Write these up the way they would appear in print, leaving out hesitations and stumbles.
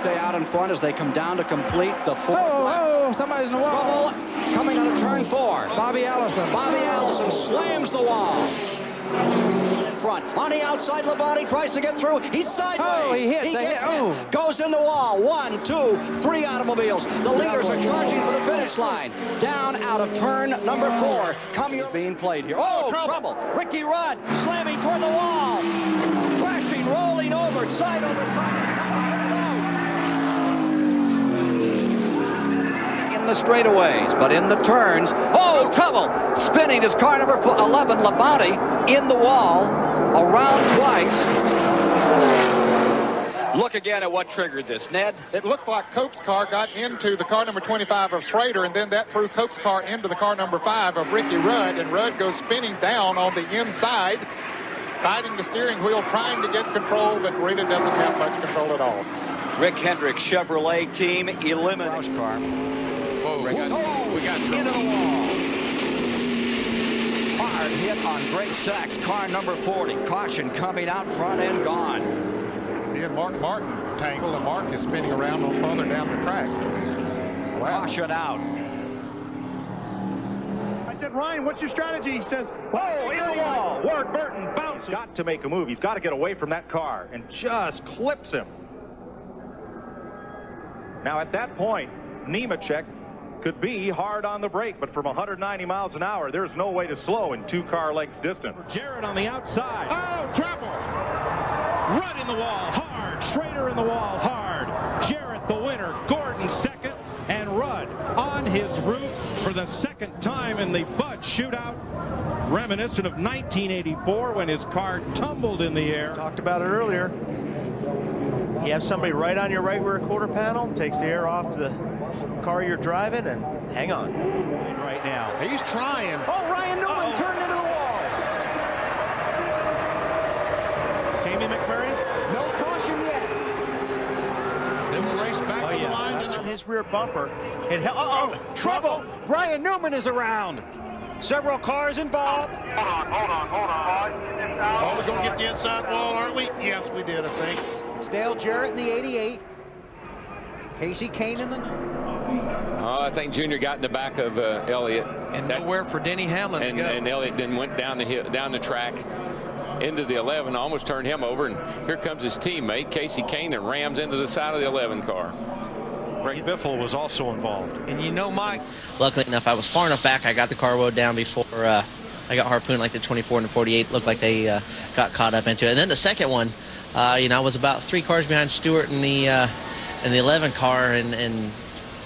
stay out in front as they come down to complete the fourth lap. Oh, somebody's in the wall. Trouble coming out of turn 4. Bobby Allison. Bobby Allison slams the wall. In front. On the outside, Labonte tries to get through. He's sideways. Oh, he hit. He They gets hit. hit. Oh. Goes in the wall. 1, 2, 3 automobiles. The leaders are charging for the finish line. Down out of turn number 4. Is being played here. Oh, trouble. Ricky Rudd slamming toward the wall. Crashing, rolling over, side over side. In the straightaways, but in the turns. Oh, trouble! Spinning is car number 11, Labonte, in the wall, around twice. Look again at what triggered this, Ned. It looked like Cope's car got into the car number 25 of Schrader, and then that threw Cope's car into the car number 5 of Ricky Rudd, and Rudd goes spinning down on the inside, fighting the steering wheel, trying to get control, but really doesn't have much control at all. Rick Hendrick Chevrolet team eliminated. Car. Whoa, we got into the wall. Hard hit on Greg Sachs, car number 40. Caution coming out front and gone. He and Mark Martin tangled, and Mark is spinning around on further down the track. Wow. Caution out. I said, Ryan, what's your strategy? He says, whoa, in the wall. Ward Burton bounces. Got to make a move. He's got to get away from that car, and just clips him. Now, at that point, Nemechek could be hard on the brake, but from 190 miles an hour, there's no way to slow in 2 car lengths distance. Jarrett on the outside. Oh, trouble. Rudd in the wall, hard. Schrader in the wall, hard. Jarrett the winner. Gordon second, and Rudd on his roof for the second time in the Busch shootout. Reminiscent of 1984 when his car tumbled in the air. Talked about it earlier. You have somebody right on your right rear quarter panel, takes the air off the car you're driving, and hang on. Right now. He's trying. Oh, Ryan Newman turned into the wall. Jamie McMurray? No caution yet. Then we'll race back to the line. On his rear bumper. Trouble. Brian Newman is around. Several cars involved. Hold on. Oh, we're going to get the inside wall, aren't we? Yes, we did, I think. It's Dale Jarrett in the 88. Casey Kane in the... Oh, I think Junior got in the back of Elliott. And nowhere for Denny Hamlin to go. And Elliott then went down the hill, down the track into the 11, almost turned him over. And here comes his teammate, Casey Kane, that rams into the side of the 11 car. Greg Biffle was also involved. And you know, Mike, luckily enough, I was far enough back. I got the car rode down before I got harpooned, like the 24 and the 48. Looked like they got caught up into it. And then the second one, I was about 3 cars behind Stewart in the 11 car, and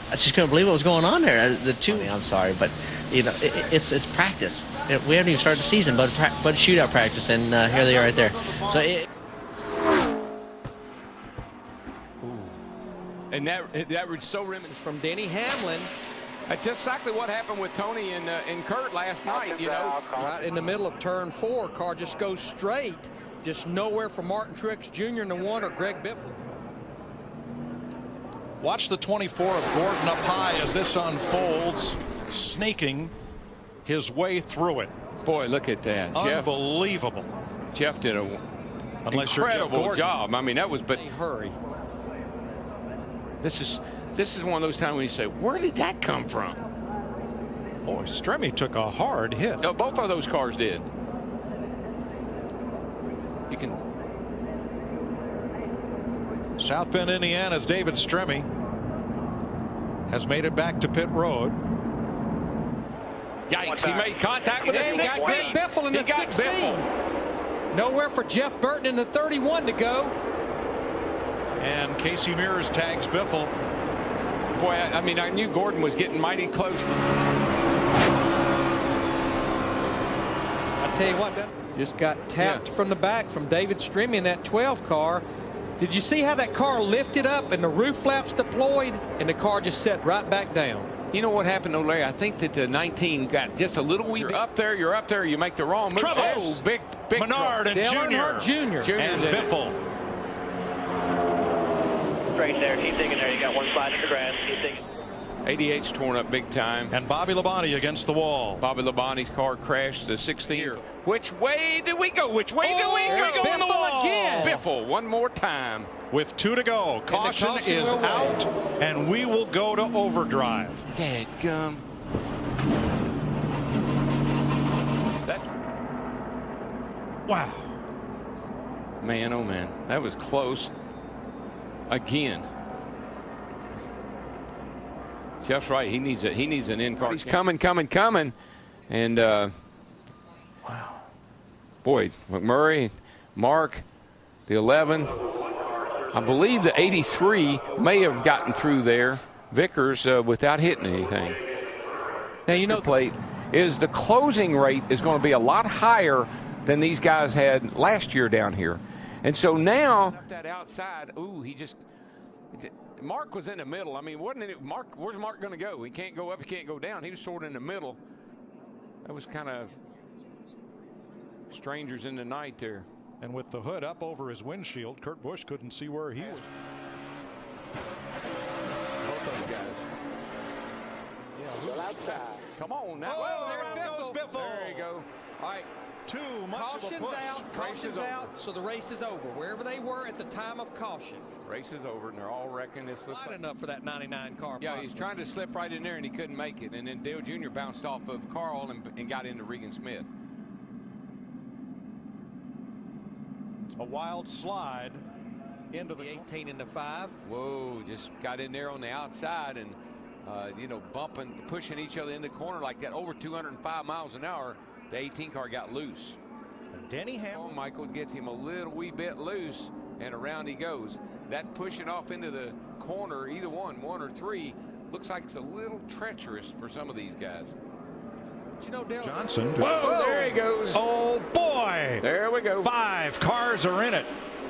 I just couldn't believe what was going on there. I'm sorry, but it's practice. We haven't even started the season, but shootout practice, and here they are right there. So And that was so reminiscent from Denny Hamlin. That's exactly what happened with Tony and Kurt last night, Right in the middle of turn 4, car just goes straight. Just nowhere for Martin Truex Jr. in the 1 or Greg Biffle. Watch the 24 of Gordon up high as this unfolds, sneaking his way through it. Boy, look at that. Unbelievable. Jeff did an incredible job. I mean, that was, but hurry. This is one of those times when you say, where did that come from? Boy, Stremme took a hard hit. No, both of those cars did. You can. South Bend, Indiana's David Stremme has made it back to pit road. Yikes, he made contact with a 16. He got Greg Biffle in the 16. Nowhere for Jeff Burton in the 31 to go. And Casey Mears tags Biffle. Boy, I mean, I knew Gordon was getting mighty close. I tell you what, that just got tapped from the back from David Stremme in that 12 car. Did you see how that car lifted up and the roof flaps deployed and the car just set right back down? You know what happened, Larry? I think that the 19 got just a little wee bit. You're up there, you make the wrong move. Troubles. Oh, big Menard and Dale Junior. Earnhardt Jr. And Biffle. Right there, keep digging there. You got one slide in the grass. Keep digging. 88's torn up big time. And Bobby Labonte against the wall. Bobby Labonte's car crashed the 16th. Which way do we go? Which way do we go? We go on the wall again. Biffle one more time. With 2 to go. Caution is out, and we will go to overdrive. Dadgum. Wow. Man, oh man, that was close. Again. Jeff's right. He needs an in-car. He's coming, and wow. Boy, McMurray, Mark, the 11. I believe the 83 may have gotten through there, Vickers, without hitting anything. Now you know plate is the closing rate is going to be a lot higher than these guys had last year down here, and so now that outside. Ooh, he just. Mark was in the middle. I mean, wasn't it Mark? Where's Mark going to go? He can't go up. He can't go down. He was sort of in the middle. That was kind of strangers in the night there. And with the hood up over his windshield, Kurt Busch couldn't see where he was. Both those guys. Yeah, come on now. Oh, there goes Biffle. There you go. All right. Too much Caution's of a push. out. Caution's out. So the race is over. Wherever they were at the time of caution. Race is over, and they're all wrecking. This looks like enough for that 99 car. Yeah, he's trying to slip right in there, and he couldn't make it. And then Dale Jr. bounced off of Carl and got into Regan Smith. A wild slide into the 18 into 5. Whoa, just got in there on the outside and, you know, pushing each other in the corner like that. Over 205 miles an hour, the 18 car got loose. And Denny Hamlin. Oh, Michael gets him a little wee bit loose, and around he goes. That pushing off into the corner, either one or three, looks like it's a little treacherous for some of these guys. But you know, Dale Johnson. Whoa, there he goes. Oh, boy. There we go. 5 cars are in it.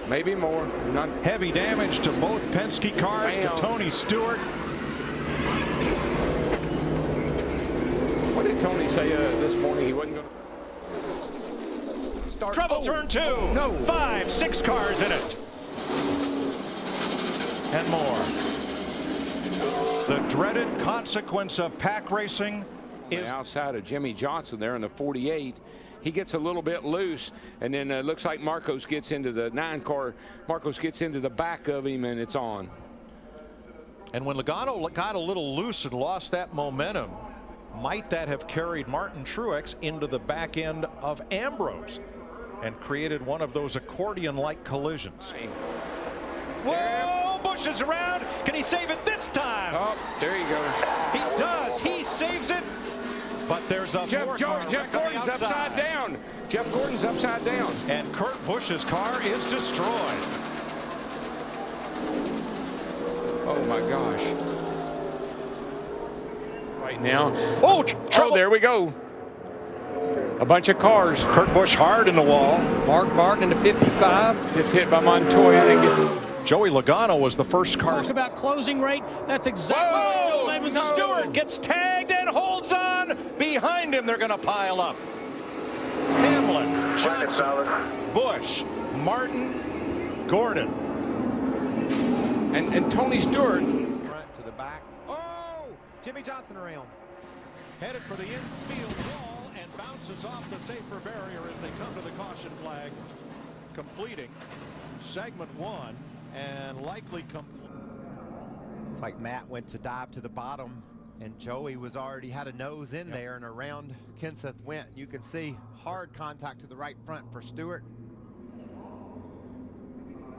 Maybe more. Not heavy damage to both Penske cars, Bam. to Tony Stewart. What did Tony say this morning? He wasn't going to start. Trouble turn 2. No. 5, 6 cars in it. And more. The dreaded consequence of pack racing is outside of Jimmy Johnson there in the 48. He gets a little bit loose, and then looks like Marcos gets into the 9 car. Marcos gets into the back of him, and it's on. And when Logano got a little loose and lost that momentum, might that have carried Martin Truex into the back end of Ambrose and created one of those accordion-like collisions? Whoa, Busch is around. Can he save it this time? Oh, there you go. He does. He saves it. But there's a Jeff Gordon's upside down. Jeff Gordon's upside down. And Kurt Busch's car is destroyed. Oh my gosh. Right now. Oh, trouble. Oh, there we go. A bunch of cars. Kurt Busch hard in the wall. Mark Martin into 55. Gets hit by Montoya. Then gets Joey Logano was the first car. Talk about closing rate. That's exactly what Bill Stewart gets tagged and holds on. Behind him, they're going to pile up. Hamlin, Johnson, Busch, Martin, Gordon. and Tony Stewart. Front to the back. Oh, Jimmy Johnson around. Headed for the infield wall and bounces off the safer barrier as they come to the caution flag, completing segment 1 and likely It's like Matt went to dive to the bottom, and Joey was already had a nose in there, and around Kenseth went. You can see hard contact to the right front for Stewart.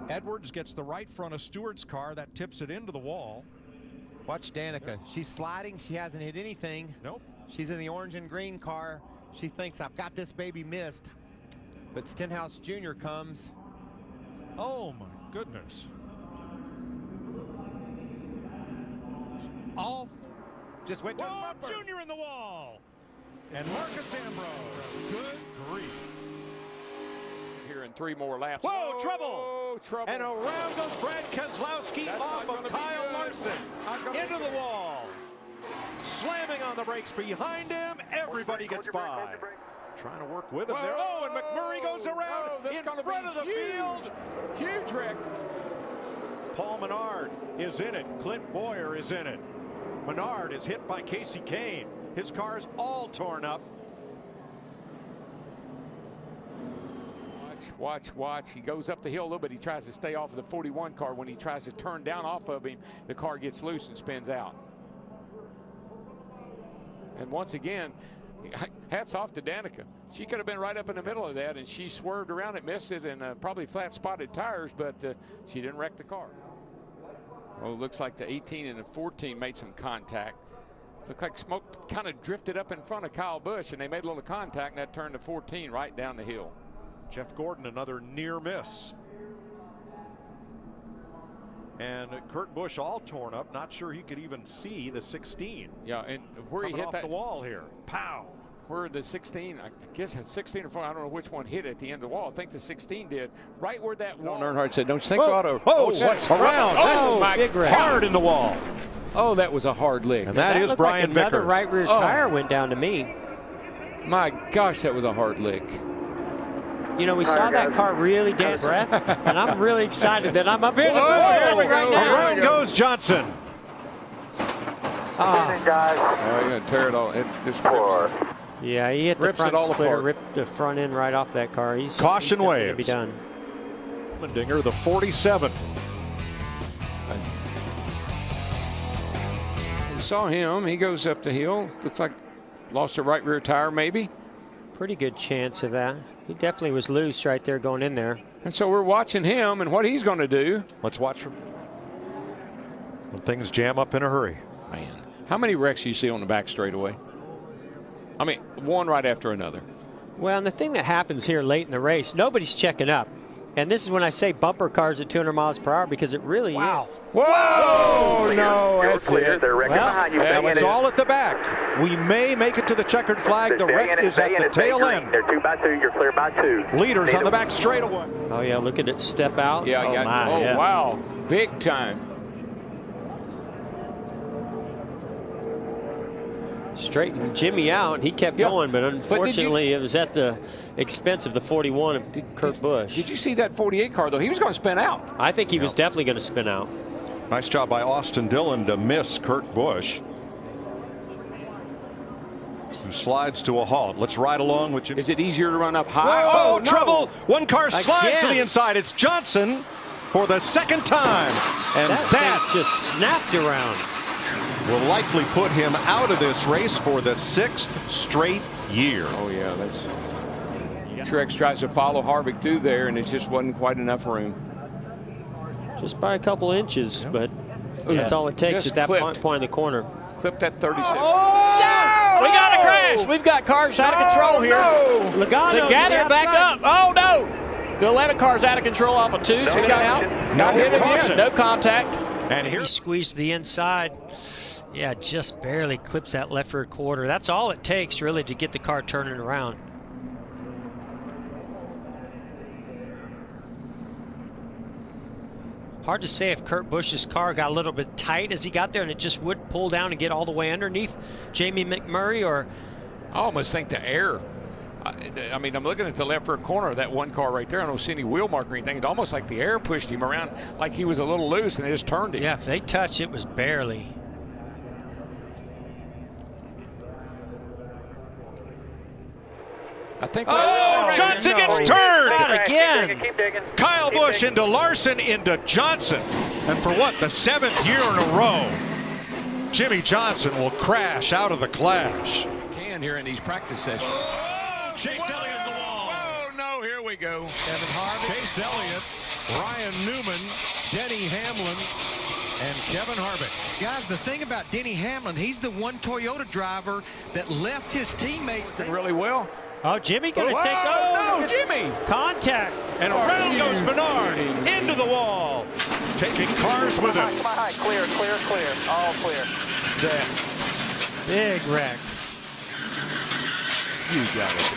Edwards gets the right front of Stewart's car. That tips it into the wall. Watch Danica. She's sliding. She hasn't hit anything. Nope. She's in the orange and green car. She thinks, I've got this baby missed. But Stenhouse Jr. comes. Oh, my goodness. All just went to Whoa, the bumper. Junior in the wall. And Marcus Ambrose. Good grief. Here in 3 more laps. Whoa, trouble. Oh, trouble. And around goes Brad Keselowski off of Kyle Larson. Into the wall. Slamming on the brakes behind him. Everybody gets by. Trying to work with him there. Oh, and McMurray goes around in front of the field. Huge wreck. Paul Menard is in it. Clint Boyer is in it. Menard is hit by Casey Kane. His car's all torn up. Watch. He goes up the hill a little bit. He tries to stay off of the 41 car. When he tries to turn down off of him, the car gets loose and spins out. And once again, hats off to Danica. She could have been right up in the middle of that, and she swerved around it, missed it, and probably flat-spotted tires, but she didn't wreck the car. Oh, looks like the 18 and the 14 made some contact. Looked like smoke kind of drifted up in front of Kyle Busch, and they made a little contact, and that turned the 14 right down the hill. Jeff Gordon, another near miss. And Kurt Busch all torn up. Not sure he could even see the 16. Yeah, and where coming he hit off that the wall here. Pow! Where the 16, I guess it's 16 or 4, I don't know which one hit at the end of the wall. I think the 16 did. Right where that wall. Earnhardt said, don't you think Whoa, what's around? Oh, my God. Hard in the wall. Oh, that was a hard lick. And that is Brian Vickers. Another right rear tire went down to me. My gosh, that was a hard lick. You know, we saw that car really dance, breath, and I'm really excited that I'm up here. Around goes Johnson. Oh, you're going to tear it all. It just yeah, he hit the rips it front all splitter, apart. ripped the front end right off that car. Caution he's waves. Be done. Dinger, the 47. We saw him. He goes up the hill. Looks like lost a right rear tire, maybe. Pretty good chance of that. He definitely was loose right there going in there. And so we're watching him and what he's going to do. Let's watch when things jam up in a hurry. Man, how many wrecks do you see on the back straightaway? I mean, one right after another. Well, and the thing that happens here late in the race, nobody's checking up. And this is when I say bumper cars at 200 miles per hour, because it really is. Whoa! No, that's it. That was all at the back. We may make it to the checkered flag. The wreck is at the tail end. They're 2 by 2. You're clear by 2. Leaders on the back straightaway. Oh, yeah, look at it step out. Yeah, yeah. Wow. Big time. Straightened Jimmy out. He kept going, but unfortunately it was at the expense of the 41 of Kurt Busch. Did you see that 48 car, though? He was going to spin out. I think he was definitely going to spin out. Nice job by Austin Dillon to miss Kurt Busch, who slides to a halt. Let's ride along with Jimmy. Is it easier to run up high? Oh, no. trouble! One car slides Again. to the inside. It's Johnson for the second time. And that thing just snapped around. will likely put him out of this race for the 6th straight year. Oh, yeah. That's. Truex tries to follow Harvick through there, and it just wasn't quite enough room. Just by a couple inches, but that's all it takes Just at that clipped. point in the corner. Clip that 37. Oh, we got a crash. We've got cars out of control here. Logano The gather back up. Oh, no. The 11 car's out of control off of 2. So we got out. Got hit again. No contact. And here He squeezed to the inside. Yeah, just barely clips that left rear quarter. That's all it takes, really, to get the car turning around. Hard to say if Kurt Busch's car got a little bit tight as he got there and it just would pull down and get all the way underneath Jamie McMurray, or I almost think the air. I mean, I'm looking at the left rear corner of that one car right there. I don't see any wheel mark or anything. It's almost like the air pushed him around like he was a little loose and it just turned him. yeah, if they touched, it was barely. I think. Oh, Johnson gets turned! Not again. Keep digging. Kyle Busch into Larson into Johnson. And for what, the 7th year in a row, Jimmy Johnson will crash out of the clash. Can here in these practice sessions. Oh, Chase Elliott in the wall. Oh, no, here we go. Kevin Harvick, Chase Elliott, Ryan Newman, Denny Hamlin, and Kevin Harvick. Guys, the thing about Denny Hamlin, he's the one Toyota driver that left his teammates. Really well. Oh, Jimmy gonna Whoa, take no, Jimmy! contact. And around goes Menard into the wall, taking cars with him. Come on, high. Clear. All clear. Big wreck. You got it.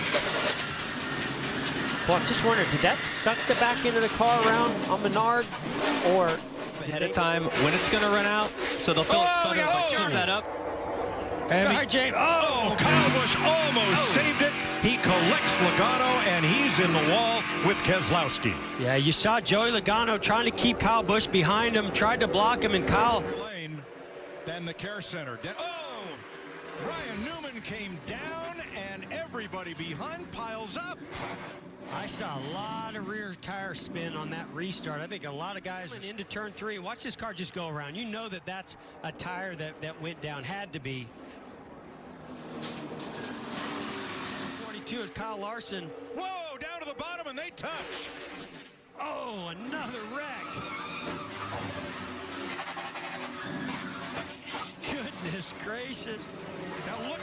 Well, I'm just wondering, did that suck the back end of the car around on Menard, or Ahead of time when it's going to run out, so they'll fill it sputter if I screw that up. sorry, James. Oh, Kyle Busch almost saved it. He collects Logano, and he's in the wall with Keselowski. Yeah, you saw Joey Logano trying to keep Kyle Busch behind him, tried to block him, and Kyle. Then the care center. Oh! Ryan Newman came down, and everybody behind piles up. I saw a lot of rear tire spin on that restart. I think a lot of guys went into turn 3. Watch this car just go around. You know that that's a tire that went down. Had to be. 42 is Kyle Larson. Whoa, down to the bottom, and they touch. Oh, another wreck. Goodness gracious. Now look.